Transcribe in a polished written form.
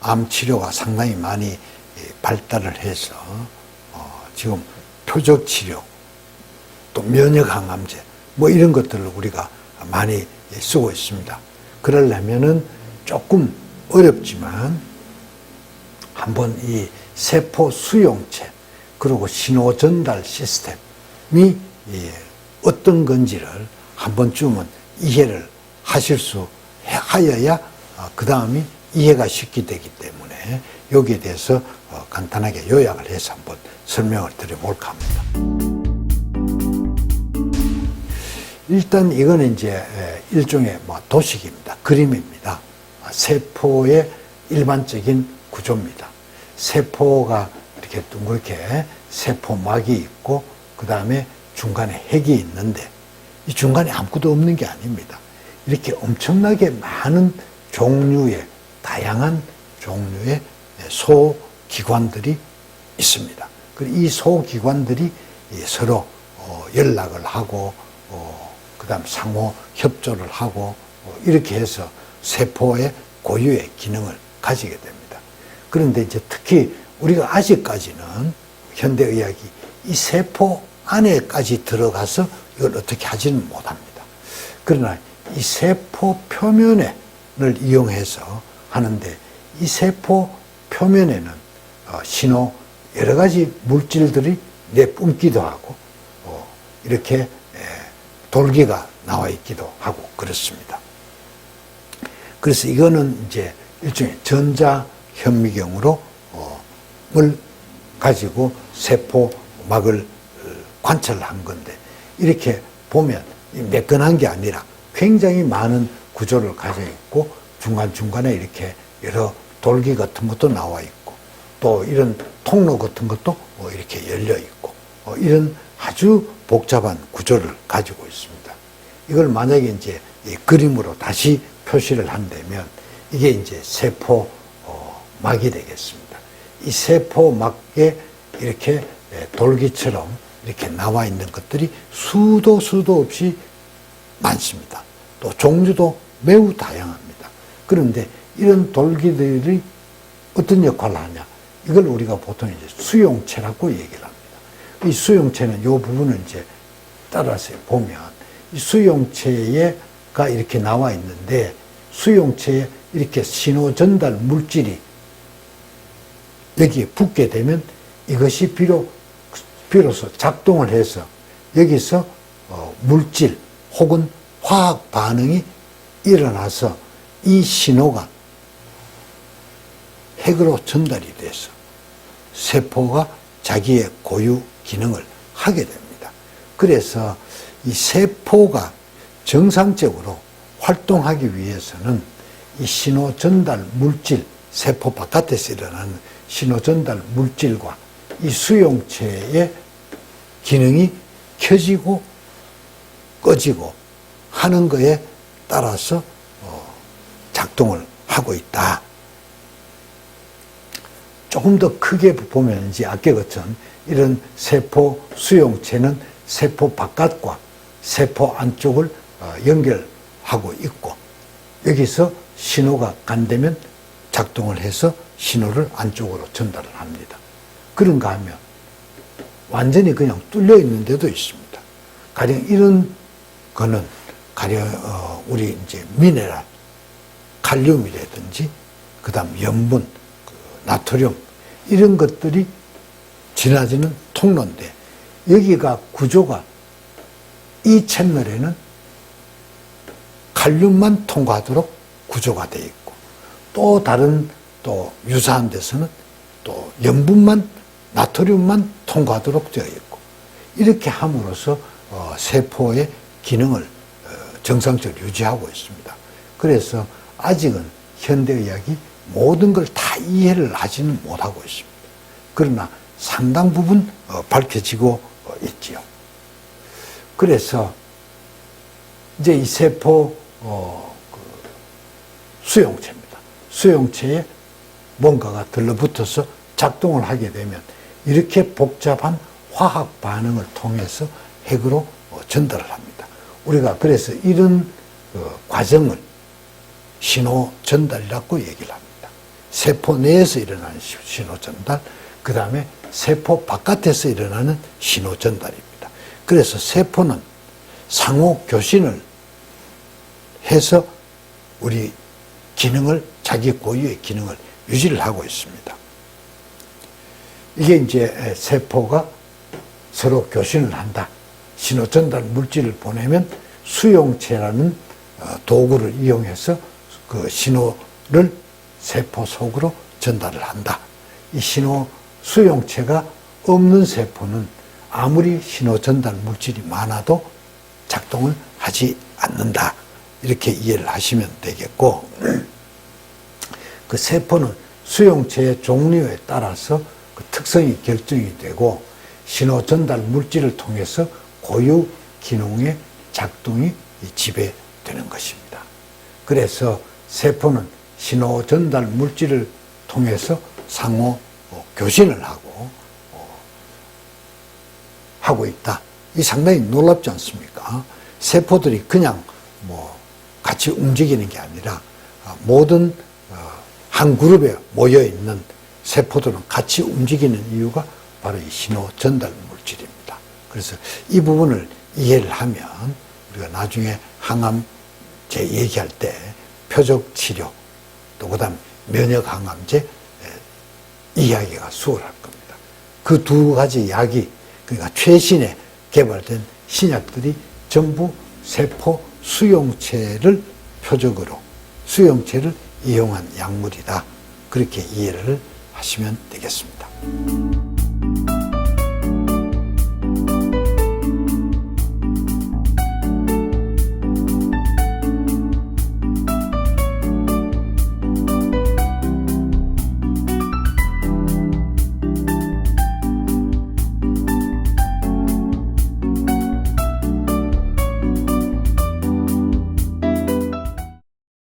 암 치료가 상당히 많이 발달을 해서 지금 표적 치료, 또 면역 항암제 뭐 이런 것들을 우리가 많이 쓰고 있습니다. 그러려면은 조금 어렵지만 한번 이 세포 수용체 그리고 신호 전달 시스템이 어떤 건지를 한 번쯤은 이해를 하실 수 하여야 그 다음이 이해가 쉽게 되기 때문에 여기에 대해서 간단하게 요약을 해서 한번 설명을 드려볼까 합니다. 일단 이거는 이제 일종의 도식입니다. 그림입니다. 세포의 일반적인 구조입니다. 세포가 이렇게 둥그렇게 세포막이 있고 그 다음에 중간에 핵이 있는데 이 중간에 아무것도 없는 게 아닙니다. 이렇게 엄청나게 많은 종류의 다양한 종류의 소기관들이 있습니다. 이 소기관들이 서로 연락을 하고 그 다음 상호 협조를 하고 이렇게 해서 세포의 고유의 기능을 가지게 됩니다. 그런데 이제 특히 우리가 아직까지는 현대의학이 이 세포 안에까지 들어가서 이걸 어떻게 하지는 못합니다. 그러나 이 세포 표면을 이용해서 하는데 이 세포 표면에는 신호 여러 가지 물질들이 내뿜기도 하고 이렇게 돌기가 나와 있기도 하고 그렇습니다. 그래서 이거는 이제 일종의 전자현미경으로 을 가지고 세포막을 관찰한 건데 이렇게 보면 매끈한 게 아니라 굉장히 많은 구조를 가지고 있고 중간중간에 이렇게 여러 돌기 같은 것도 나와 있고 또 이런 통로 같은 것도 이렇게 열려 있고 이런 아주 복잡한 구조를 가지고 있습니다. 이걸 만약에 이제 그림으로 다시 표시를 한다면 이게 이제 세포막이 되겠습니다. 이 세포막에 이렇게 돌기처럼 이렇게 나와 있는 것들이 수도 없이 많습니다. 또 종류도 매우 다양합니다. 그런데 이런 돌기들이 어떤 역할을 하냐? 이걸 우리가 보통 이제 수용체라고 얘기를 합니다. 이 수용체는 이 부분을 이제 따라서 보면 이 수용체가 이렇게 나와 있는데 수용체에 이렇게 신호 전달 물질이 여기에 붙게 되면 이것이 비로소 작동을 해서 여기서 물질 혹은 화학 반응이 일어나서 이 신호가 핵으로 전달이 돼서 세포가 자기의 고유 기능을 하게 됩니다. 그래서 이 세포가 정상적으로 활동하기 위해서는 이 신호 전달 물질, 세포 바깥에서 일어나는 신호 전달 물질과 이 수용체의 기능이 켜지고 꺼지고 하는 것에 따라서 작동을 하고 있다. 조금 더 크게 보면 이제 아까 것처럼 이런 세포 수용체는 세포 바깥과 세포 안쪽을 연결하고 있고 여기서 신호가 간다면 작동을 해서 신호를 안쪽으로 전달을 합니다. 그런가 하면 완전히 그냥 뚫려 있는 데도 있습니다. 가령 이런 거는 가령 우리 이제 미네랄, 칼륨이라든지 그다음 염분, 나트륨 이런 것들이 지나지는 통로인데 여기가 구조가 이 채널에는 칼륨만 통과하도록 구조가 되어 있고 또 다른 또 유사한 데서는 또 염분만 나트륨만 통과하도록 되어 있고 이렇게 함으로써 세포의 기능을 정상적으로 유지하고 있습니다. 그래서 아직은 현대의학이 모든 걸 다 이해를 하지는 못하고 있습니다. 그러나 상당 부분 밝혀지고 있지요. 그래서 이제 이 세포 수용체입니다. 수용체에 뭔가가 들러붙어서 작동을 하게 되면 이렇게 복잡한 화학 반응을 통해서 핵으로 전달을 합니다. 우리가 그래서 이런 과정을 신호 전달이라고 얘기를 합니다. 세포 내에서 일어나는 신호 전달, 그 다음에 세포 바깥에서 일어나는 신호 전달입니다. 그래서 세포는 상호 교신을 해서 우리 기능을, 자기 고유의 기능을 유지를 하고 있습니다. 이게 이제 세포가 서로 교신을 한다. 신호 전달 물질을 보내면 수용체라는 도구를 이용해서 그 신호를 세포 속으로 전달을 한다. 이 신호 수용체가 없는 세포는 아무리 신호 전달 물질이 많아도 작동을 하지 않는다. 이렇게 이해를 하시면 되겠고, 그 세포는 수용체의 종류에 따라서 그 특성이 결정이 되고 신호 전달 물질을 통해서 고유 기능의 작동이 지배되는 것입니다. 그래서 세포는 신호 전달 물질을 통해서 상호 교신을 하고 있다. 이 상당히 놀랍지 않습니까? 세포들이 그냥 같이 움직이는 게 아니라 모든 한 그룹에 모여 있는 세포들은 같이 움직이는 이유가 바로 이 신호 전달 물질입니다. 그래서 이 부분을 이해를 하면 우리가 나중에 항암제 얘기할 때 표적 치료, 또 그다음 면역 항암제 이야기가 수월할 겁니다. 그 두 가지 약이, 그러니까 최신에 개발된 신약들이 전부 세포 수용체를 표적으로, 수용체를 이용한 약물이다. 그렇게 이해를 하시면 되겠습니다.